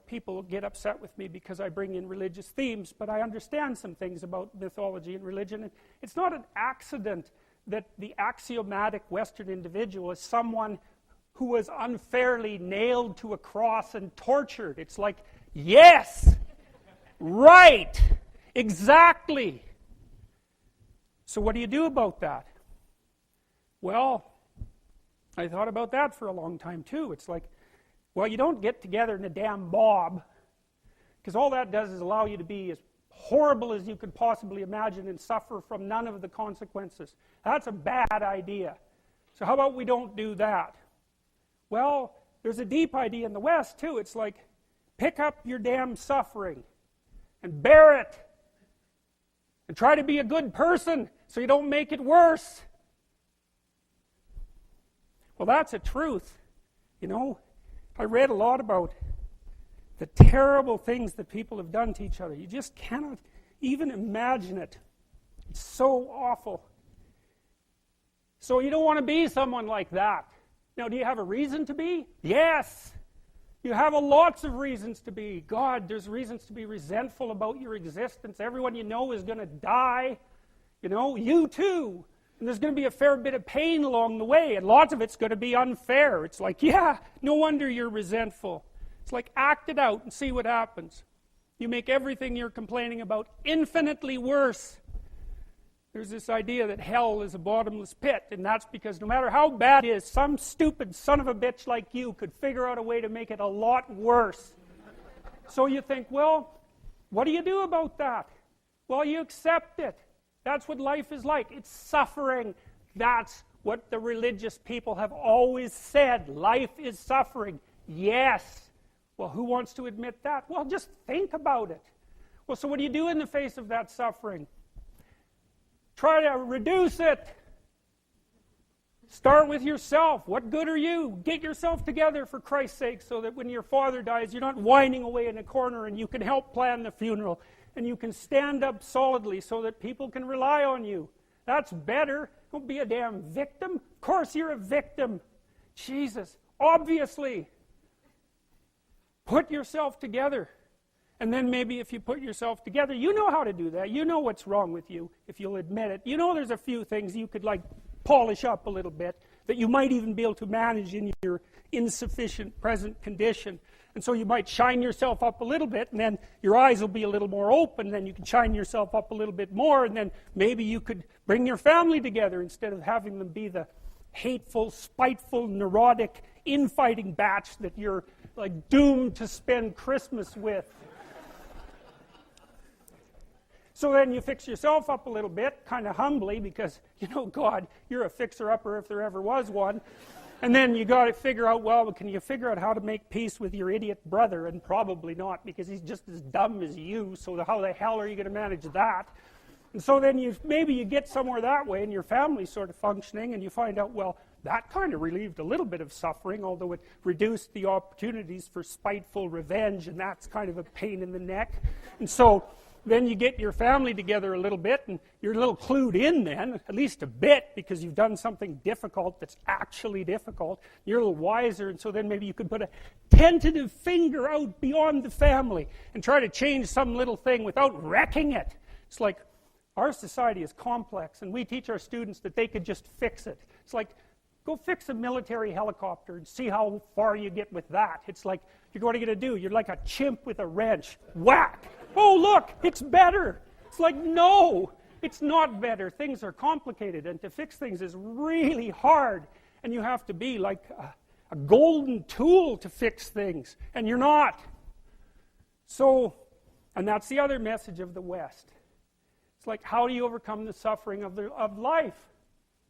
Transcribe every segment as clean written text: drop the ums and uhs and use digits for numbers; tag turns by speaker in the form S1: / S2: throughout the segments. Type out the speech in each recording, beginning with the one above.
S1: people get upset with me because I bring in religious themes, but I understand some things about mythology and religion. And it's not an accident that the axiomatic Western individual is someone who was unfairly nailed to a cross and tortured. It's like, yes, right, exactly. So what do you do about that? Well, I thought about that for a long time too. It's like, well, you don't get together in a damn mob, because all that does is allow you to be as horrible as you could possibly imagine and suffer from none of the consequences. That's a bad idea. So how about we don't do that? Well, there's a deep idea in the West too. It's like, pick up your damn suffering and bear it and try to be a good person so you don't make it worse. Well, that's a truth. I read a lot about the terrible things that people have done to each other. You just cannot even imagine it. It's so awful. So you don't want to be someone like that. Now, do you have a reason to be? Yes. You have lots of reasons to be. God, there's reasons to be resentful about your existence. Everyone you know is going to die. You too. And there's going to be a fair bit of pain along the way, and lots of it's going to be unfair. It's like, yeah, no wonder you're resentful. It's like, act it out and see what happens. You make everything you're complaining about infinitely worse. There's this idea that hell is a bottomless pit, and that's because no matter how bad it is, some stupid son of a bitch like you could figure out a way to make it a lot worse. So you think, well, what do you do about that? Well, you accept it. That's what life is like. It's suffering. That's what the religious people have always said. Life is suffering. Yes. Well, who wants to admit that? Well, just think about it. Well, so what do you do in the face of that suffering? Try to reduce it. Start with yourself. What good are you? Get yourself together, for Christ's sake, so that when your father dies, you're not whining away in a corner, and you can help plan the funeral. And you can stand up solidly so that people can rely on you. That's better. Don't be a damn victim. Of course you're a victim. Jesus, obviously. Put yourself together. And then maybe if you put yourself together, you know how to do that. You know what's wrong with you, if you'll admit it. You know there's a few things you could polish up a little bit, that you might even be able to manage in your insufficient present condition. And so you might shine yourself up a little bit, and then your eyes will be a little more open, and then you can shine yourself up a little bit more, and then maybe you could bring your family together instead of having them be the hateful, spiteful, neurotic, infighting batch that you're doomed to spend Christmas with. So then you fix yourself up a little bit, kind of humbly, because, God, you're a fixer-upper if there ever was one. And then you got to figure out, well, can you figure out how to make peace with your idiot brother? And probably not, because he's just as dumb as you, so how the hell are you going to manage that? And so then maybe you get somewhere that way, and your family's sort of functioning, and you find out, well, that kind of relieved a little bit of suffering, although it reduced the opportunities for spiteful revenge, and that's kind of a pain in the neck. And so then you get your family together a little bit, and you're a little clued in then, at least a bit, because you've done something difficult that's actually difficult. You're a little wiser, and so then maybe you could put a tentative finger out beyond the family and try to change some little thing without wrecking it. It's like, our society is complex, and we teach our students that they could just fix it. It's like, go fix a military helicopter and see how far you get with that. It's like, what are you going to do? You're like a chimp with a wrench. Whack! Oh, look, it's better. It's like, no, it's not better. Things are complicated, and to fix things is really hard. And you have to be like a golden tool to fix things, and you're not. So, and that's the other message of the West. It's like, how do you overcome the suffering of life?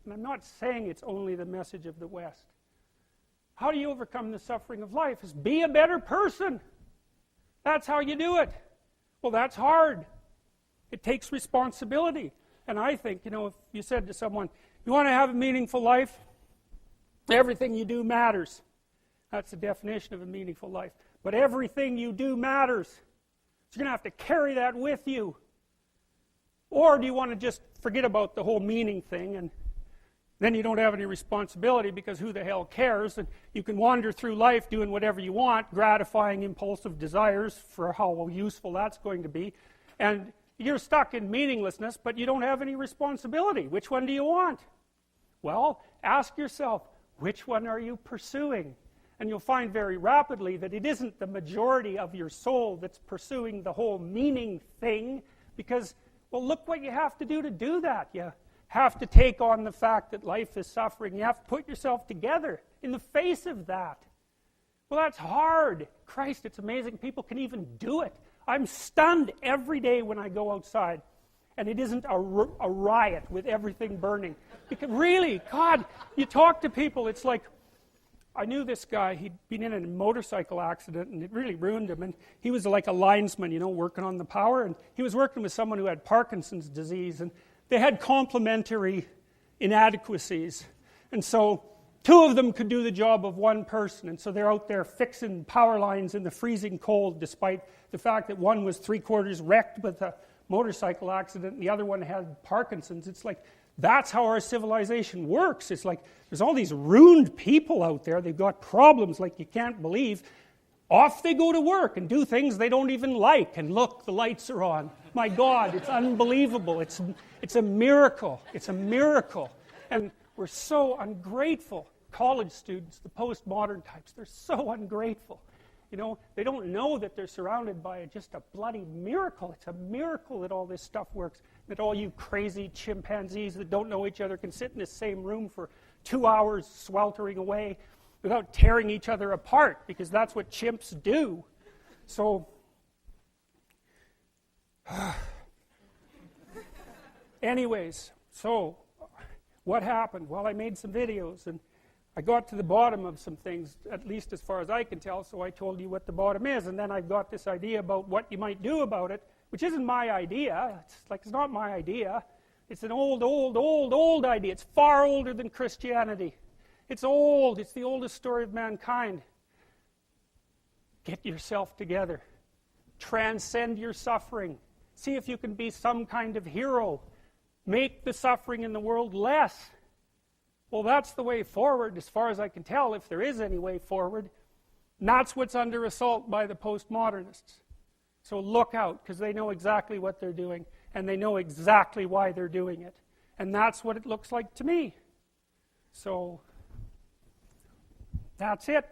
S1: And I'm not saying it's only the message of the West. How do you overcome the suffering of life? Is be a better person. That's how you do it. Well, that's hard. It takes responsibility. And I think, if you said to someone, you want to have a meaningful life? Everything you do matters. That's the definition of a meaningful life. But everything you do matters. So you're going to have to carry that with you. Or do you want to just forget about the whole meaning thing and Then you don't have any responsibility, because who the hell cares? And you can wander through life doing whatever you want, gratifying impulsive desires for how useful that's going to be. And you're stuck in meaninglessness, but you don't have any responsibility. Which one do you want? Well, ask yourself, which one are you pursuing? And you'll find very rapidly that it isn't the majority of your soul that's pursuing the whole meaning thing, because, well, look what you have to do that. You have to take on the fact that life is suffering. You have to put yourself together in the face of that. Well, that's hard. Christ, it's amazing people can even do it. I'm stunned every day when I go outside, and it isn't a riot with everything burning. Because really, God, you talk to people, it's like, I knew this guy, he'd been in a motorcycle accident, and it really ruined him, and he was like a linesman, you know, working on the power, and he was working with someone who had Parkinson's disease, and they had complementary inadequacies, and so two of them could do the job of one person, and so they're out there fixing power lines in the freezing cold, despite the fact that one was 3/4 wrecked with a motorcycle accident, and the other one had Parkinson's. It's like, that's how our civilization works. It's like, there's all these ruined people out there, they've got problems like you can't believe. Off they go to work and do things they don't even like, and look, the lights are on. My God, it's unbelievable. It's a miracle. It's a miracle. And we're so ungrateful. College students, the postmodern types, they're so ungrateful. You know, they don't know that they're surrounded by just a bloody miracle. It's a miracle that all this stuff works, that all you crazy chimpanzees that don't know each other can sit in the same room for 2 hours sweltering away without tearing each other apart, because that's what chimps do. So, anyways, so what happened? Well, I made some videos, and I got to the bottom of some things, at least as far as I can tell, so I told you what the bottom is, and then I got this idea about what you might do about it, which isn't my idea. It's not my idea. It's an old idea. It's far older than Christianity. It's old. It's the oldest story of mankind. Get yourself together. Transcend your suffering. See if you can be some kind of hero. Make the suffering in the world less. Well, that's the way forward, as far as I can tell, if there is any way forward. And that's what's under assault by the postmodernists. So look out, because they know exactly what they're doing, and they know exactly why they're doing it. And that's what it looks like to me. So, that's it.